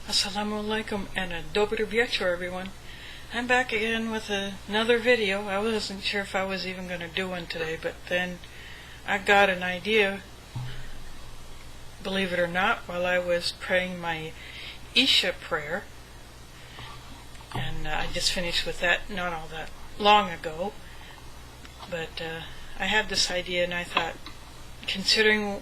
Assalamu alaikum and a dobry wieczór, everyone. I'm back again with another video. I wasn't sure if I was even going to do one today, but then I got an idea, believe it or not, while I was praying my Isha prayer. And I just finished with that not all that long ago. But I had this idea and I thought, considering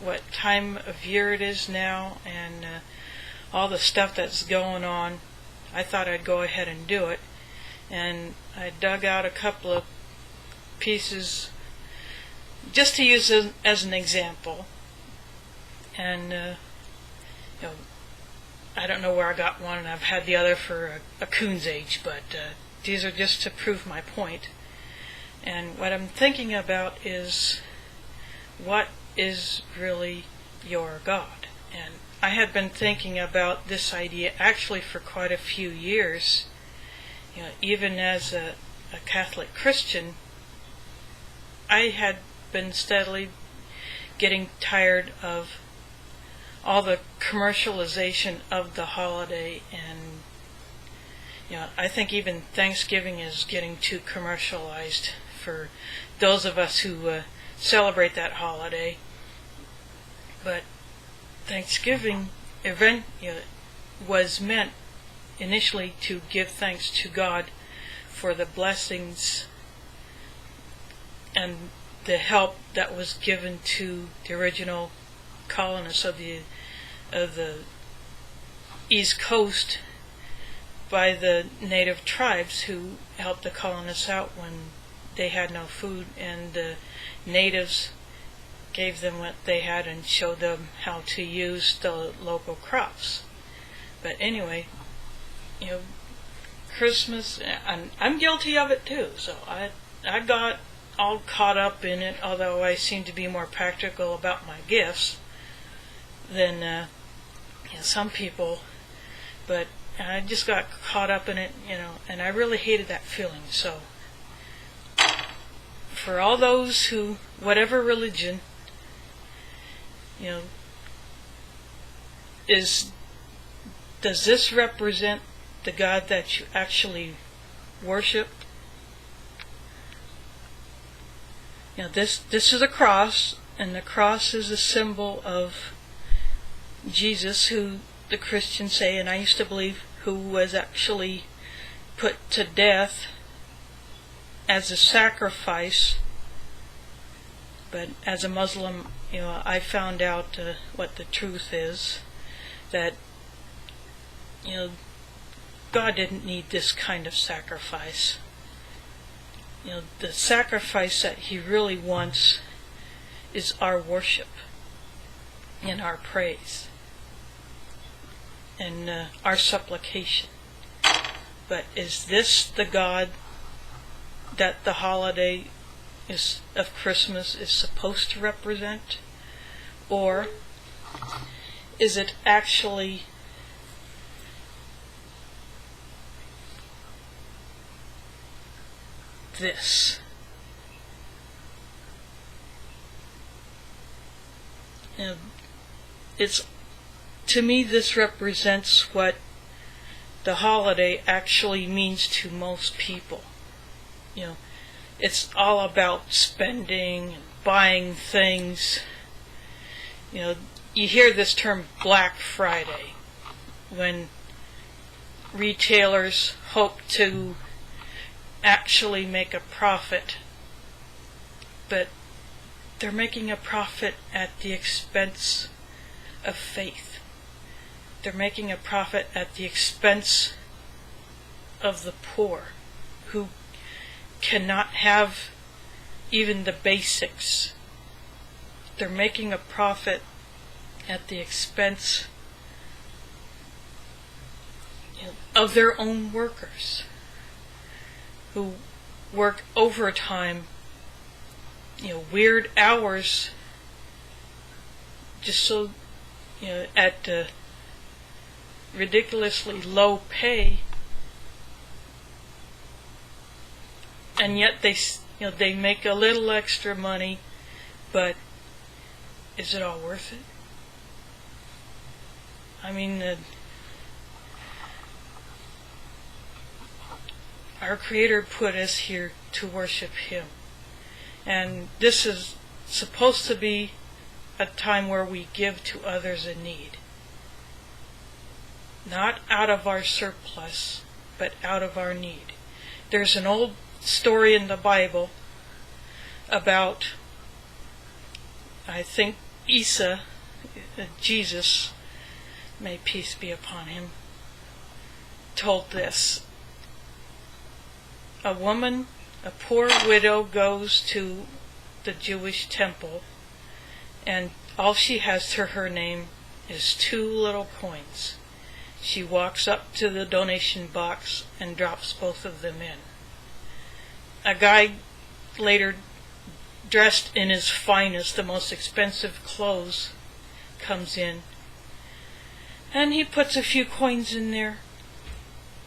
what time of year it is now and all the stuff that's going on, I thought I'd go ahead and do it. And I dug out a couple of pieces just to use as an example. And I don't know where I got one, and I've had the other for a coon's age, but these are just to prove my point. And what I'm thinking about is, what is really your God? And I had been thinking about this idea actually for quite a few years. Even as a Catholic Christian, I had been steadily getting tired of all the commercialization of the holiday, and I think even Thanksgiving is getting too commercialized for those of us who celebrate that holiday. But Thanksgiving event was meant initially to give thanks to God for the blessings and the help that was given to the original colonists of the East Coast by the native tribes who helped the colonists out when they had no food, and the natives gave them what they had and showed them how to use the local crops. But anyway, Christmas, and I'm guilty of it too, so I got all caught up in it, although I seem to be more practical about my gifts than some people. But I just got caught up in it, and I really hated that feeling. So for all those who, whatever religion, does this represent the God that you actually worship? This is a cross, and the cross is a symbol of Jesus, who the Christians say, and I used to believe, who was actually put to death as a sacrifice. But as a Muslim, I found out what the truth is, that God didn't need this kind of sacrifice. The sacrifice that He really wants is our worship and our praise and our supplication. But is this the God that the holiday of Christmas is supposed to represent? Or is it actually this? To me, this represents what the holiday actually means to most people. It's all about spending and buying things. You hear this term Black Friday, when retailers hope to actually make a profit, but they're making a profit at the expense of faith. They're making a profit at the expense of the poor, who cannot have even the basics. They're making a profit at the expense of their own workers, who work overtime, weird hours, just so, at ridiculously low pay, and yet they make a little extra money, but is it all worth it? I mean, our Creator put us here to worship Him. And this is supposed to be a time where we give to others in need. Not out of our surplus, but out of our need. There's an old story in the Bible about, I think, Isa, Jesus, may peace be upon him, told this. A woman, a poor widow, goes to the Jewish temple, and all she has to her name is 2 little coins. She walks up to the donation box and drops both of them in. A guy, later dressed in his finest, the most expensive clothes, comes in, and he puts a few coins in there.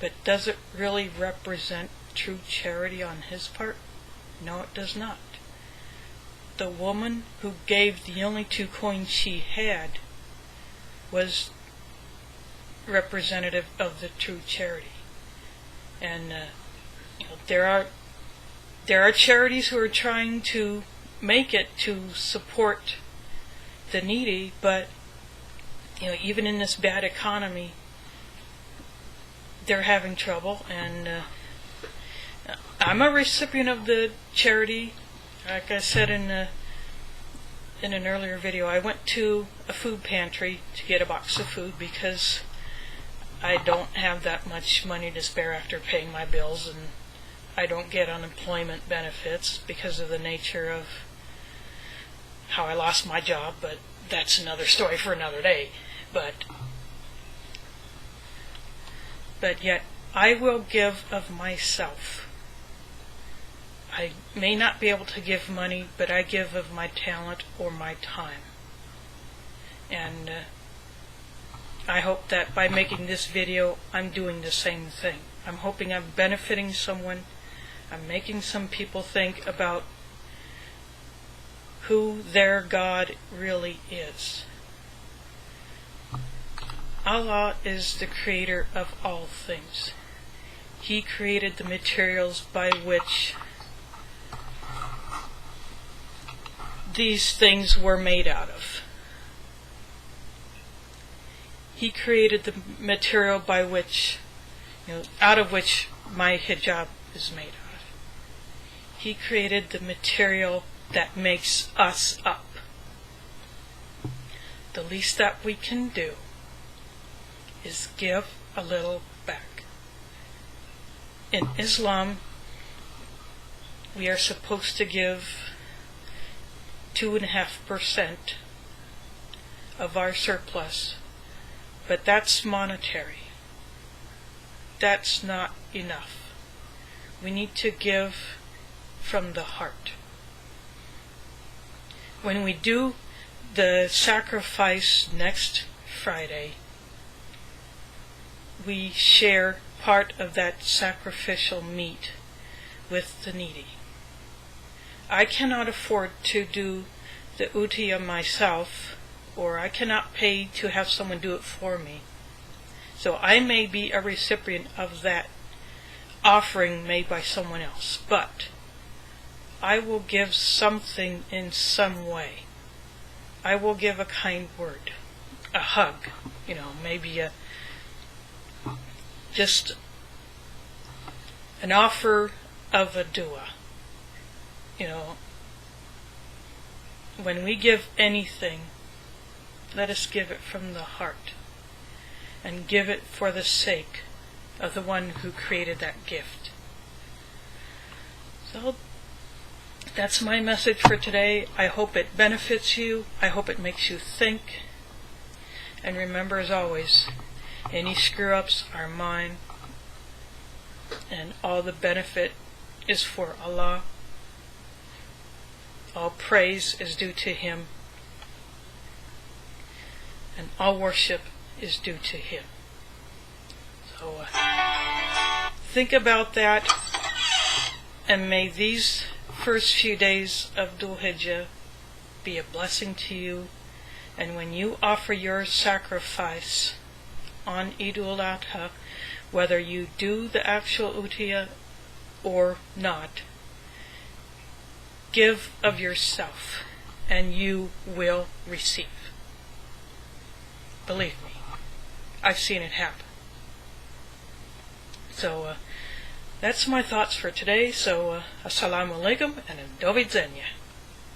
But does it really represent true charity on his part? No, it does not. The woman who gave the only 2 coins she had was representative of the true charity. And there are charities who are trying to make it to support the needy, but even in this bad economy, they're having trouble. And I'm a recipient of the charity. Like I said in an earlier video, I went to a food pantry to get a box of food because I don't have that much money to spare after paying my bills, and I don't get unemployment benefits because of the nature of how I lost my job, but that's another story for another day. But yet I will give of myself. I may not be able to give money, but I give of my talent or my time. And I hope that by making this video, I'm doing the same thing. I'm hoping I'm benefiting someone. I'm making some people think about who their God really is. Allah is the creator of all things. He created the materials by which these things were made out of. He created the material by which, out of which my hijab is made out of. He created the material that makes us up. The least that we can do is give a little back. In Islam, we are supposed to give 2.5% of our surplus, but that's monetary. That's not enough. We need to give from the heart. When we do the sacrifice next Friday, we share part of that sacrificial meat with the needy. I cannot afford to do the udhiyah myself, or I cannot pay to have someone do it for me. So I may be a recipient of that offering made by someone else, but I will give something in some way. I will give a kind word, a hug, maybe just an offer of a dua. When we give anything, let us give it from the heart, and give it for the sake of the one who created that gift. So that's my message for today. I hope it benefits you. I hope it makes you think. And remember, as always, any screw-ups are mine, and all the benefit is for Allah. All praise is due to Him, and all worship is due to Him. So think about that, and may these first few days of Dhul Hijjah be a blessing to you. And when you offer your sacrifice on Eid al-Adha, whether you do the actual udhiyah or not, give of yourself, and you will receive. Believe me, I've seen it happen. So that's my thoughts for today. So assalamu alaikum and do widzenia.